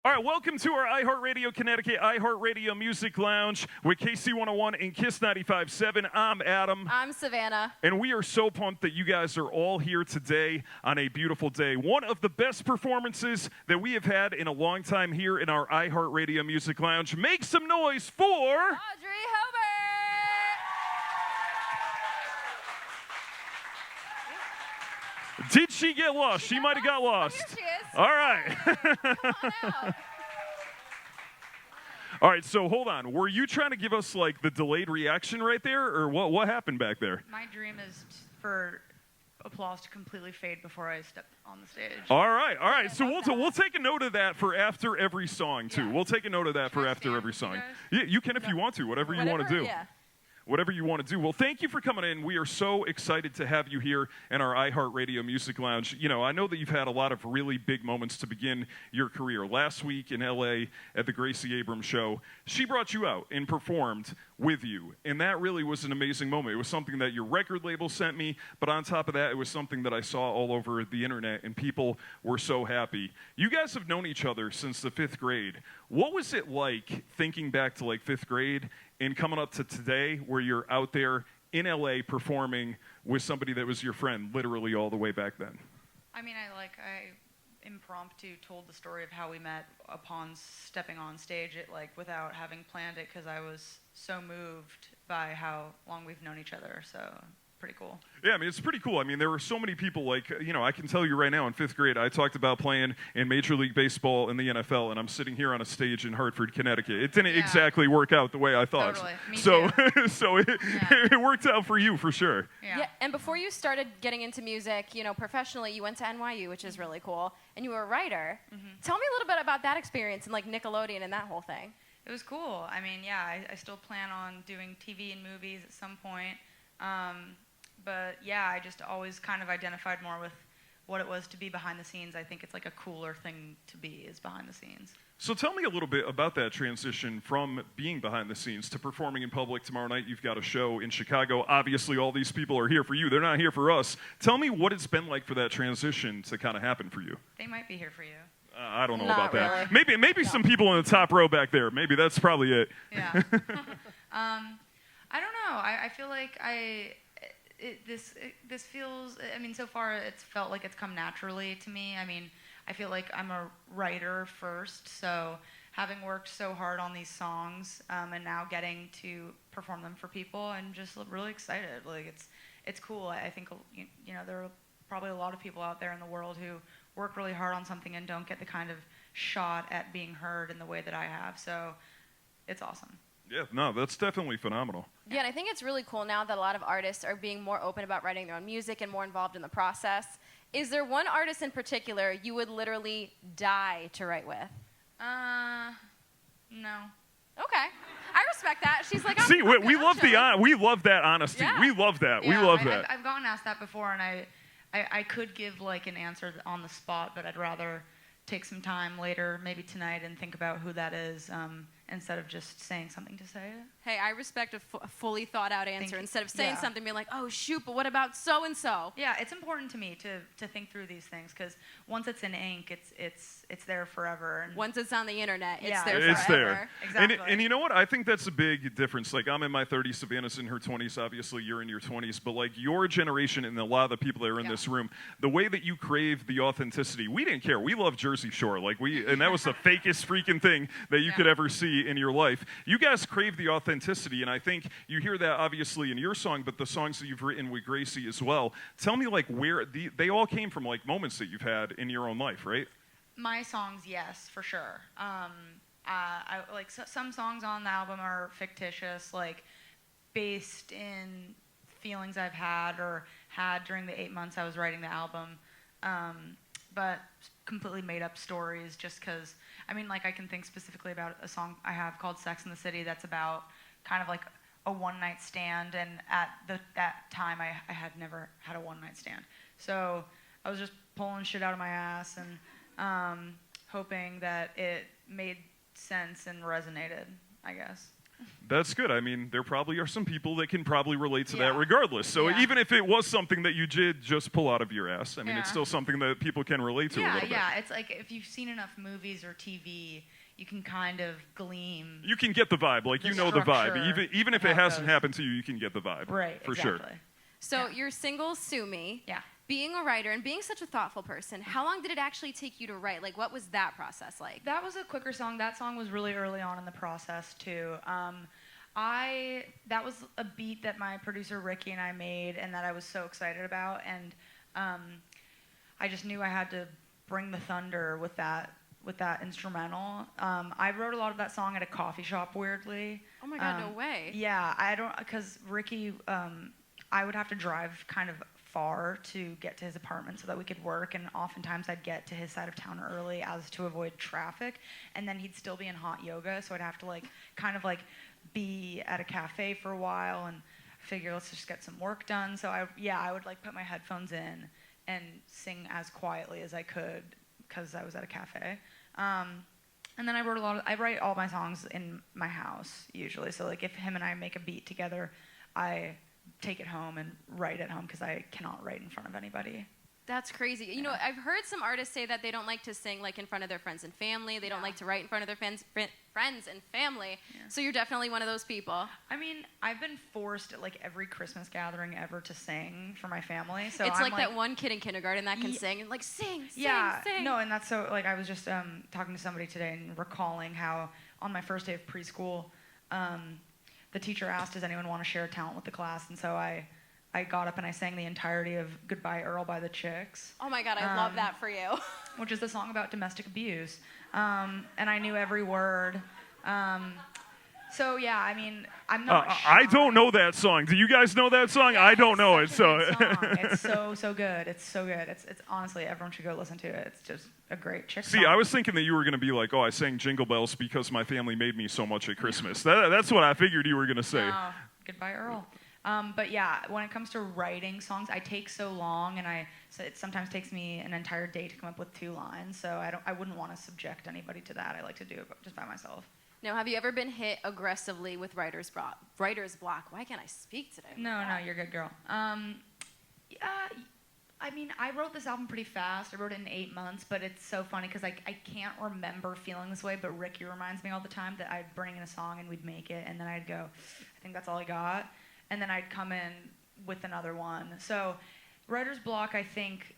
All right, welcome to our iHeartRadio Connecticut iHeartRadio Music Lounge with KC101 and Kiss 95.7. I'm Adam. I'm Savannah. And we are so pumped that you guys are all here today on a beautiful day. One of the best performances that we have had in a long time here in our iHeartRadio Music Lounge. Make some noise for Audrey Hobert! Did she get lost? She might have got lost. Here she is. All right. Come on out. All right, so hold on. Were you trying to give us like the delayed reaction right there, or what happened back there? My dream is for applause to completely fade before I step on the stage. All right. So we'll take a note of that for after every song too. Yeah. We'll take a note of that for Can I after stand, every you song. guys? Yeah, you can if you want to. Whatever you want to do. Yeah. Whatever you want to do. Well, thank you for coming in. We are so excited to have you here in our iHeartRadio Music Lounge. You know, I know that you've had a lot of really big moments to begin your career. Last week in L.A. at the Gracie Abrams show, she brought you out and performed with you. And that really was an amazing moment. It was something that your record label sent me, but on top of that, it was something that I saw all over the internet, and people were so happy. You guys have known each other since the 5th grade. What was it like thinking back to like 5th grade and coming up to today where you're out there in LA performing with somebody that was your friend literally all the way back then? I mean, I impromptu told the story of how we met upon stepping on stage, without having planned it, because I was so moved by how long we've known each other. So pretty cool. Yeah, I mean, it's pretty cool. I mean, there were so many people, like, you know, I can tell you right now in 5th grade, I talked about playing in Major League Baseball in the NFL, and I'm sitting here on a stage in Hartford, Connecticut. It didn't exactly work out the way I thought. Totally. Me so too. so it worked out for you for sure. Yeah. And before you started getting into music, you know, professionally, you went to NYU, which is really cool, and you were a writer. Mm-hmm. Tell me a little bit about that experience and like Nickelodeon and that whole thing. It was cool. I mean, yeah, I still plan on doing TV and movies at some point. But yeah, I just always kind of identified more with what it was to be behind the scenes. I think it's like a cooler thing to be is behind the scenes. So tell me a little bit about that transition from being behind the scenes to performing in public. Tomorrow night you've got a show in Chicago. Obviously all these people are here for you. They're not here for us. Tell me what it's been like for that transition to kind of happen for you. They might be here for you. I don't know Not about that. really. Maybe some people in the top row back there. Maybe that's probably it. Yeah. I don't know. I feel like this feels, I mean, so far it's felt like it's come naturally to me. I mean, I feel like I'm a writer first, so having worked so hard on these songs and now getting to perform them for people, I'm just really excited. Like, it's cool. I think, you know, there are probably a lot of people out there in the world who work really hard on something and don't get the kind of shot at being heard in the way that I have, so it's awesome. Yeah, no, that's definitely phenomenal. Yeah, and I think it's really cool now that a lot of artists are being more open about writing their own music and more involved in the process. Is there one artist in particular you would literally die to write with? No. Okay. I respect that. She's like, See, we love that honesty. Yeah. We love that. Yeah, we love that. I've gotten asked that before, and I could give like an answer on the spot, but I'd rather take some time later, maybe tonight, and think about who that is instead of just saying something to say it. Hey, I respect a fully thought out answer instead of saying yeah. something, being like, oh, shoot, but what about so-and-so? Yeah, it's important to me to think through these things, because once it's in ink, it's there forever. And once it's on the internet, it's Yeah. there forever. It's there. Exactly. And you know what? I think that's a big difference. Like, I'm in my 30s, Savannah's in her 20s. Obviously, you're in your 20s. But, like, your generation and a lot of the people that are in this room, the way that you crave the authenticity, we didn't care. We love Jersey Shore. And that was the fakest freaking thing that you could ever see in your life. You guys crave the authenticity, and I think you hear that, obviously, in your song, but the songs that you've written with Gracie as well. Tell me, like, where they all came from, like, moments that you've had in your own life, right? My songs, yes, for sure. Some songs on the album are fictitious, like based in feelings I've had or had during the 8 months I was writing the album, but completely made up stories just because, I mean, like, I can think specifically about a song I have called Sex in the City that's about kind of like a one-night stand, and at that time I had never had a one-night stand. So I was just pulling shit out of my ass and hoping that it made sense and resonated, I guess. That's good. I mean, there probably are some people that can probably relate to that Yeah. regardless. So Yeah. even if it was something that you did just pull out of your ass, I mean, it's Yeah. still something that people can relate to a little bit. Yeah. It's like if you've seen enough movies or TV, you can kind of glean. You can get the vibe. Like, The you know the vibe. structure Even if of it how it hasn't goes. happened to you, you can get the vibe. Right. For exactly. sure. So Yeah. your single, Sue Me. Yeah. Being a writer and being such a thoughtful person, how long did it actually take you to write? Like, what was that process like? That was a quicker song. That song was really early on in the process too. That was a beat that my producer Ricky and I made, and that I was so excited about, and I just knew I had to bring the thunder with that instrumental. I wrote a lot of that song at a coffee shop, weirdly. Oh my God, no way. Yeah, because Ricky, I would have to drive kind of far to get to his apartment so that we could work, and oftentimes I'd get to his side of town early as to avoid traffic, and then he'd still be in hot yoga, so I'd have to kind of be at a cafe for a while and figure let's just get some work done. So I would put my headphones in and sing as quietly as I could because I was at a cafe. And then I write all my songs in my house usually. So if him and I make a beat together, I take it home and write at home because I cannot write in front of anybody. That's crazy. You know, I've heard some artists say that they don't like to sing in front of their friends and family. They don't like to write in front of their friends and family. Yeah. So you're definitely one of those people. I mean, I've been forced at every Christmas gathering ever to sing for my family. So it's I'm that one kid in kindergarten that can sing and sing. No, and that's so I was just talking to somebody today and recalling how on my first day of preschool, the teacher asked, does anyone want to share a talent with the class? And so I got up and I sang the entirety of Goodbye Earl by the Chicks. Oh my God, I love that for you. Which is the song about domestic abuse. And I knew every word. So yeah, I mean, I'm not shy. I don't know that song. Do you guys know that song? Yeah, I don't know it. So it's so good. It's so good. It's honestly, everyone should go listen to it. It's just a great chick song. See, I was thinking that you were going to be like, oh, I sang Jingle Bells because my family made me so much at Christmas. That's what I figured you were going to say. No, Goodbye Earl. But yeah, when it comes to writing songs, I take so long, and so it sometimes takes me an entire day to come up with 2 lines. So I wouldn't want to subject anybody to that. I like to do it just by myself. Now, have you ever been hit aggressively with writer's block? Why can't I speak today? No, you're good, girl. Yeah, I mean, I wrote this album pretty fast. I wrote it in 8 months, but it's so funny because I can't remember feeling this way, but Ricky reminds me all the time that I'd bring in a song and we'd make it, and then I'd go, I think that's all I got. And then I'd come in with another one. So writer's block, I think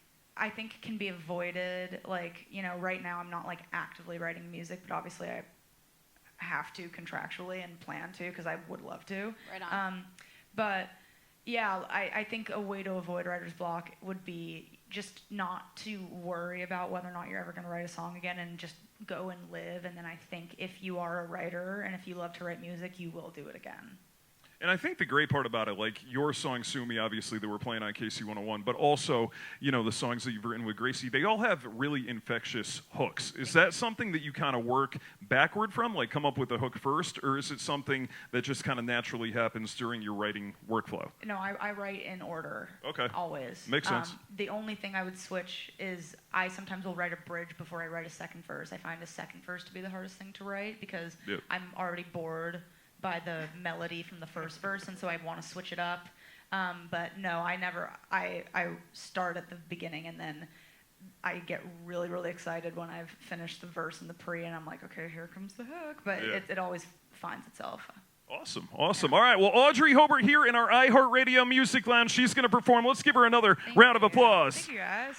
can be avoided. Right now I'm not actively writing music, but obviously I have to contractually and plan to because I would love to. Right on. But yeah, I think a way to avoid writer's block would be just not to worry about whether or not you're ever going to write a song again and just go and live. And then I think if you are a writer and if you love to write music, you will do it again. And I think the great part about it, your song Sue Me, obviously, that we're playing on KC101, but also, the songs that you've written with Gracie, they all have really infectious hooks. Is that something that you kind of work backward from, come up with a hook first, or is it something that just kind of naturally happens during your writing workflow? No, I write in order. Okay. Always. Makes sense. The only thing I would switch is I sometimes will write a bridge before I write a second verse. I find a second verse to be the hardest thing to write because I'm already bored by the melody from the first verse, and so I want to switch it up. But no, I never. I start at the beginning, and then I get really, really excited when I've finished the verse and the pre, and I'm like, okay, here comes the hook. But it always finds itself. Awesome. All right, well, Audrey Hobert here in our iHeartRadio Music Lounge. She's going to perform. Let's give her another round of applause. Thank you, guys.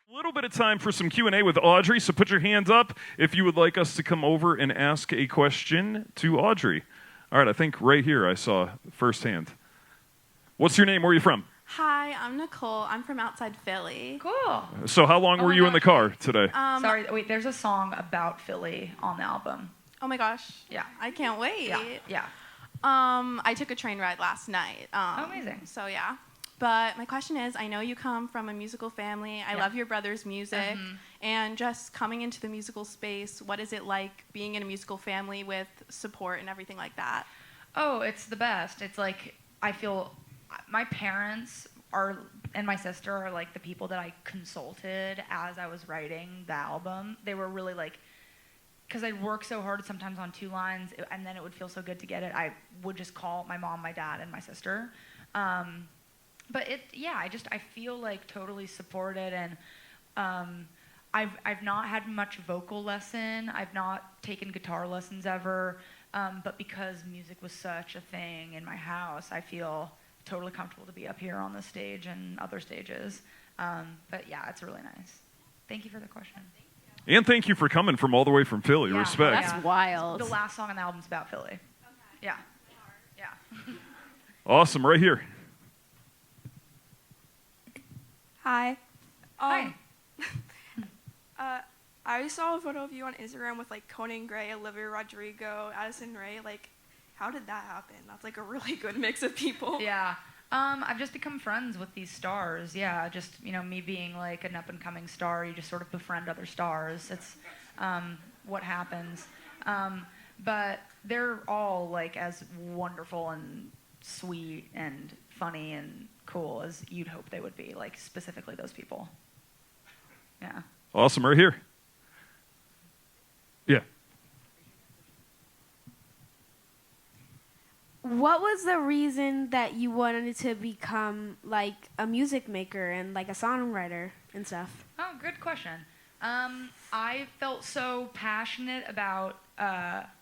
A little bit of time for some Q&A with Audrey, so put your hands up if you would like us to come over and ask a question to Audrey. All right, I think right here I saw firsthand. What's your name? Where are you from? Hi, I'm Nicole. I'm from outside Philly. Cool. So how long were you in the car today? Sorry, wait, there's a song about Philly on the album. Oh my gosh. Yeah. I can't wait. Yeah. I took a train ride last night. Amazing. So yeah. But my question is, I know you come from a musical family. I love your brother's music. And just coming into the musical space, what is it like being in a musical family with support and everything like that? Oh, it's the best. It's I feel my parents and my sister are the people that I consulted as I was writing the album. They were really because I'd work so hard sometimes on 2 lines, and then it would feel so good to get it, I would just call my mom, my dad, and my sister. But I feel like totally supported, and I've not had much vocal lesson. I've not taken guitar lessons ever, but because music was such a thing in my house, I feel totally comfortable to be up here on this stage and other stages. But yeah, it's really nice. Thank you for the question. And thank you for coming from all the way from Philly. Yeah, Respect. That's wild. The last song on the album's about Philly. Okay. Yeah. Yeah. Awesome. Right here. Hi. Hi. I saw a photo of you on Instagram with like Conan Gray, Olivia Rodrigo, Addison Rae. Like, how did that happen? That's like a really good mix of people. Yeah. I've just become friends with these stars. Yeah, just, me being like an up-and-coming star, you just sort of befriend other stars. It's what happens. But they're all like as wonderful and sweet and funny and cool as you'd hope they would be, like specifically those people. Yeah. Awesome. Right here. Yeah. What was the reason that you wanted to become like a music maker and like a songwriter and stuff? Oh, good question. I felt so passionate about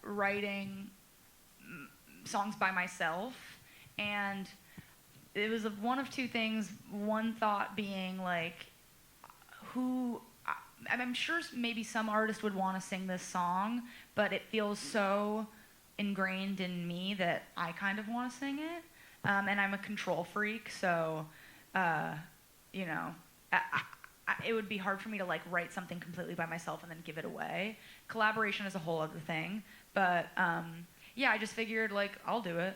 writing songs by myself, and it was one of 2 things. One thought being like, I'm sure maybe some artist would want to sing this song, but it feels so ingrained in me that I kind of want to sing it. And I'm a control freak, so, it would be hard for me to like write something completely by myself and then give it away. Collaboration is a whole other thing, but I just figured like I'll do it.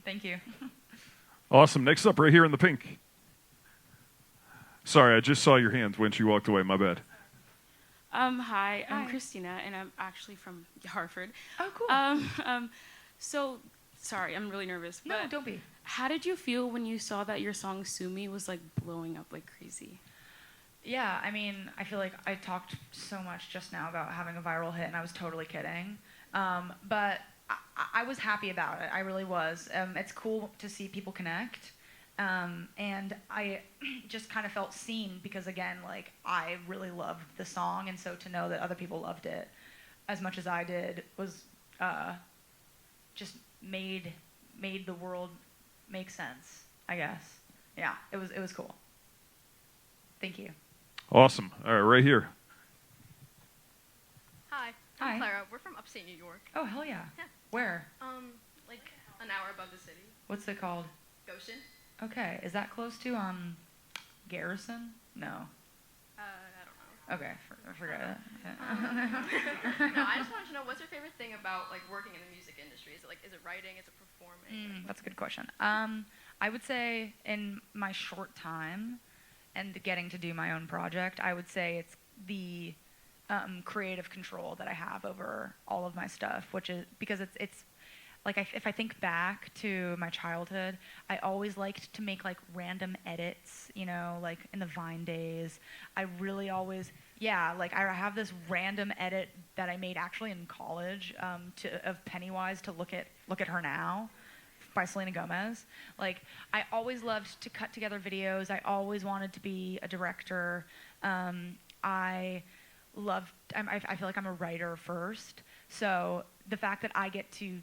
Thank you. Awesome. Next up, right here in the pink. Sorry, I just saw your hand when she walked away. My bad. Hi, I'm Hi. Christina, and I'm actually from Hartford. Oh, cool. So, sorry, I'm really nervous. No, But don't be. how did you feel when you saw that your song "Sue Me" was like blowing up like crazy? Yeah, I mean, I feel like I talked so much just now about having a viral hit, and I was totally kidding. But I was happy about it. I really was. It's cool to see people connect. And I just kind of felt seen because, again, like, I really loved the song, and so to know that other people loved it as much as I did was just made the world make sense, I guess. Yeah, it was cool. Thank you. Awesome. All right, right here. Hi, Hi. I'm Clara. We're from upstate New York. Oh, hell yeah. Yeah. Where? Like an hour above the city. What's it called? Goshen. Okay, is that close to Garrison? No. I don't know. Okay, forget it. No, I just wanted to know, what's your favorite thing about like working in the music industry? Is it writing? Is it performing? That's a good question. I would say in my short time and getting to do my own project, I would say it's the creative control that I have over all of my stuff, which is because it's like if I think back to my childhood, I always liked to make like random edits, like in the Vine days. I really always, like I have this random edit that I made actually in college of Pennywise to Look at Her Now by Selena Gomez. Like I always loved to cut together videos. I always wanted to be a director. I feel like I'm a writer first. So the fact that I get to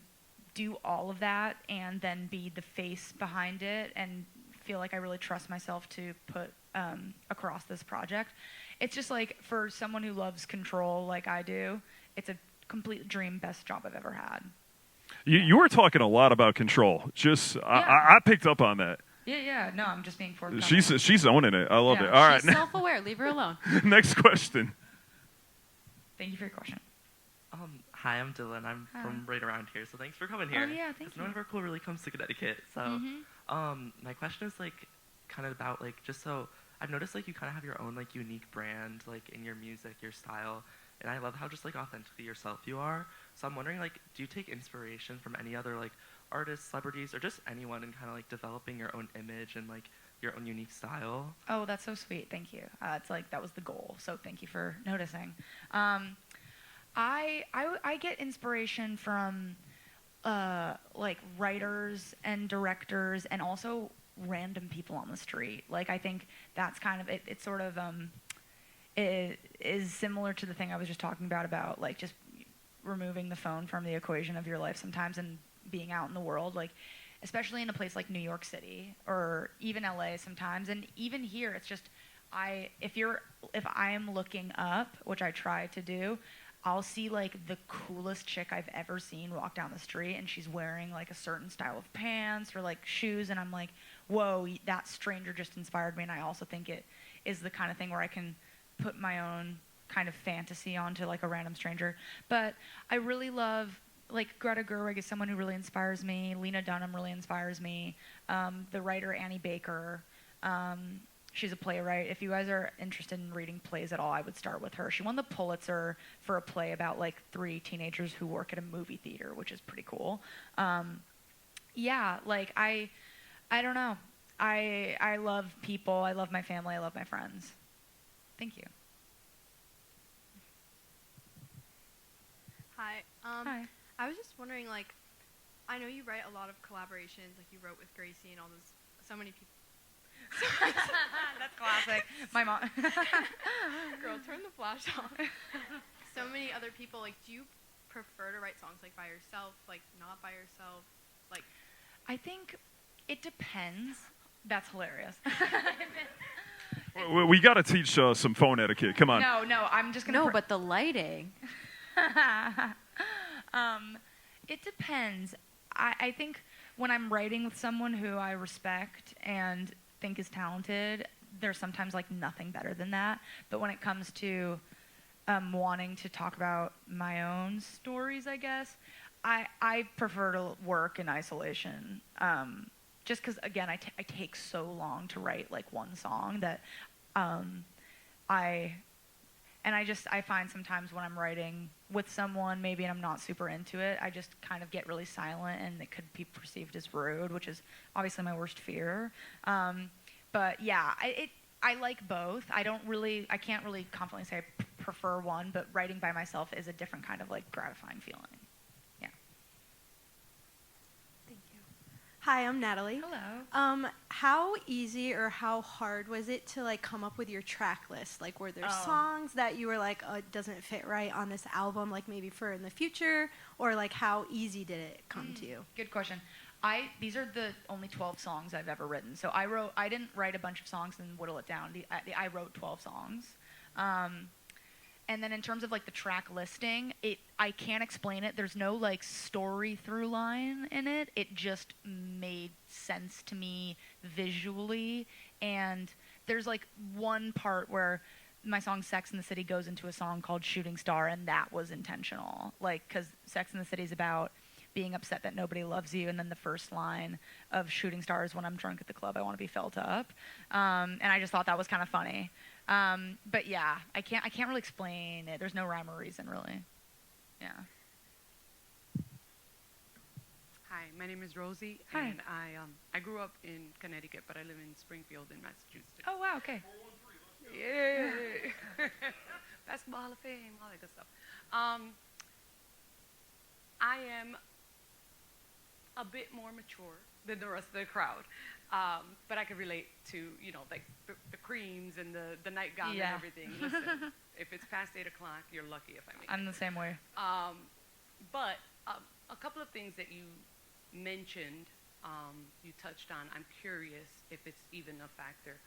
do all of that and then be the face behind it and feel like I really trust myself to put across this project, it's just like for someone who loves control like I do, it's a complete dream, best job I've ever had. You were talking a lot about control. Just I picked up on that. Yeah. No, I'm just being forthcoming. She's owning it. I love Yeah. it. All right. She's self-aware. Leave her alone. Next question. Thank you for your question. Hi, I'm Dylan. I'm from right around here, so thanks for coming here. Oh, yeah, thank you. No one ever cool really comes to Connecticut. So, my question is like kind of about like just so I've noticed like you kind of have your own like unique brand like in your music, your style, and I love how just like authentically yourself you are. So I'm wondering like, do you take inspiration from any other like artists, celebrities, or just anyone in kind of like developing your own image and like your own unique style. Oh, that's so sweet. Thank you. It's like that was the goal. So thank you for noticing. I get inspiration from like writers and directors and also random people on the street. Like I think that's kind of it. It's sort of it is similar to the thing I was just talking about like just removing the phone from the equation of your life sometimes and being out in the world, like especially in a place like New York City or even LA sometimes, and even here it's just if I am looking up, which I try to do, I'll see like the coolest chick I've ever seen walk down the street, and she's wearing like a certain style of pants or like shoes, and I'm like, whoa, that stranger just inspired me. And I also think it is the kind of thing where I can put my own kind of fantasy onto like a random stranger. But I really love like Greta Gerwig is someone who really inspires me. Lena Dunham really inspires me. The writer Annie Baker. She's a playwright. If you guys are interested in reading plays at all, I would start with her. She won the Pulitzer for a play about like 3 teenagers who work at a movie theater, which is pretty cool. Yeah, like I don't know. I love people. I love my family. I love my friends. Thank you. Hi. Hi. I was just wondering, like, I know you write a lot of collaborations, like you wrote with Gracie and all those, so many people. That's classic. My mom. Girl, turn the flash off. So many other people, like, do you prefer to write songs, like, by yourself, like, not by yourself? Like, I think it depends. That's hilarious. We got to teach some phone etiquette. Come on. No, I'm just going to... No, but the lighting. It depends. I think when I'm writing with someone who I respect and think is talented, there's sometimes like nothing better than that. But when it comes to wanting to talk about my own stories, I guess, I prefer to work in isolation. Just because, again, I take so long to write like one song that I find sometimes when I'm writing with someone, maybe and I'm not super into it, I just kind of get really silent, and it could be perceived as rude, which is obviously my worst fear. But yeah, I like both. I can't really confidently say I prefer one, but writing by myself is a different kind of like gratifying feeling. Yeah. Thank you. Hi, I'm Natalie. Hello. How easy or how hard was it to like come up with your track list? Like, were there songs that you were like, oh, it doesn't fit right on this album, like maybe for in the future, or like how easy did it come to you? Good question. These are the only 12 songs I've ever written. So I didn't write a bunch of songs and whittle it down. I wrote 12 songs. And then in terms of like the track listing, I can't explain it. There's no like story through line in it. It just made sense to me visually. And there's like one part where my song Sex and the City goes into a song called Shooting Star, and that was intentional. Like, because Sex and the City is about being upset that nobody loves you, and then the first line of Shooting Star is when I'm drunk at the club, I want to be felt up. And I just thought that was kind of funny. But yeah, I can't really explain it. There's no rhyme or reason, really. Yeah. Hi, my name is Rosie, Hi. and I grew up in Connecticut, but I live in Springfield in Massachusetts. Oh, wow, okay. Yay! Basketball Hall of Fame, all that good stuff. I am a bit more mature than the rest of the crowd, but I can relate to, like the creams and the nightgown and everything. Listen, if it's past 8 o'clock, you're lucky if I make it. I'm the same way. But a couple of things that you mentioned, you touched on, I'm curious if it's even a factor.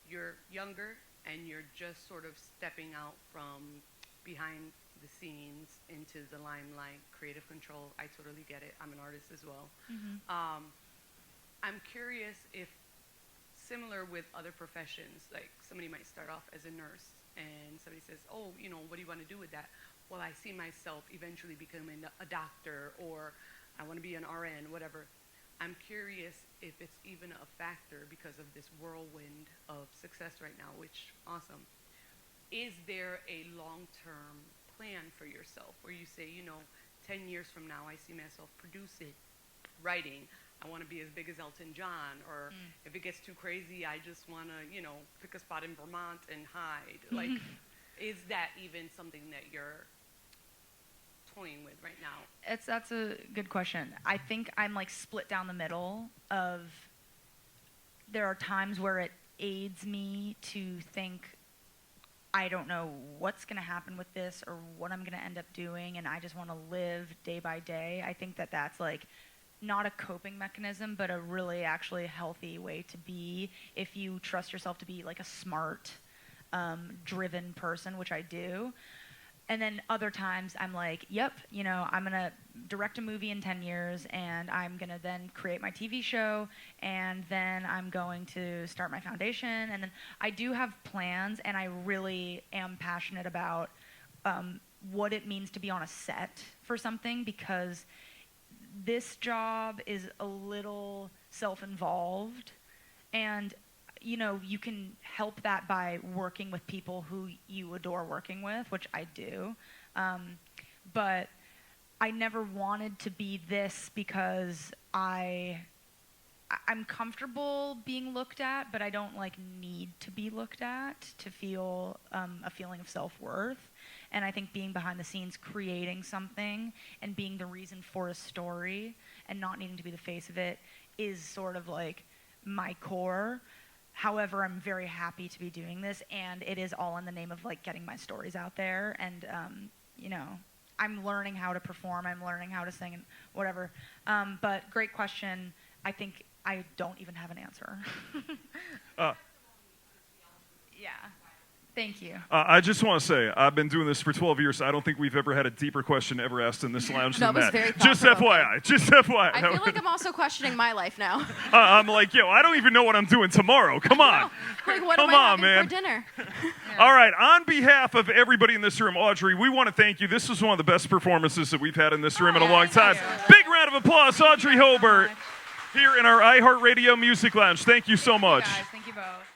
You're younger and you're just sort of stepping out from behind the scenes into the limelight, creative control. I totally get it. I'm an artist as well. Mm-hmm. I'm curious if, similar with other professions, like somebody might start off as a nurse and somebody says, oh, what do you want to do with that? Well, I see myself eventually becoming a doctor, or I want to be an RN, whatever. I'm curious if it's even a factor because of this whirlwind of success right now, which, awesome. Is there a long-term plan for yourself where you say, 10 years from now, I see myself producing, writing, I want to be as big as Elton John, or if it gets too crazy, I just want to, pick a spot in Vermont and hide. Like, is that even something that you're toying with right now? That's a good question. I think I'm like split down the middle of, there are times where it aids me to think, I don't know what's going to happen with this or what I'm going to end up doing, and I just want to live day by day. I think that that's like not a coping mechanism, but a really actually healthy way to be if you trust yourself to be like a smart, driven person, which I do. And then other times I'm like, yep, I'm going to direct a movie in 10 years, and I'm going to then create my TV show, and then I'm going to start my foundation. And then I do have plans, and I really am passionate about what it means to be on a set for something, because this job is a little self-involved, and you can help that by working with people who you adore working with, which I do. But I never wanted to be this because I'm comfortable being looked at, but I don't need to be looked at to feel a feeling of self-worth. And I think being behind the scenes, creating something and being the reason for a story and not needing to be the face of it is sort of like my core. However, I'm very happy to be doing this, and it is all in the name of getting my stories out there. And I'm learning how to perform, I'm learning how to sing, and whatever. But great question. I think I don't even have an answer. Yeah. Thank you. I just want to say, I've been doing this for 12 years. I don't think we've ever had a deeper question ever asked in this lounge than that. Very just FYI. Just FYI. I feel like I'm also questioning my life now. I'm like, I don't even know what I'm doing tomorrow. Come on. What am I having for dinner? All right. On behalf of everybody in this room, Audrey, we want to thank you. This was one of the best performances that we've had in this room in a long time. Big round of applause, Audrey Hobert, here in our iHeartRadio Music Lounge. Thank you so much. Thank you guys. Thank you both.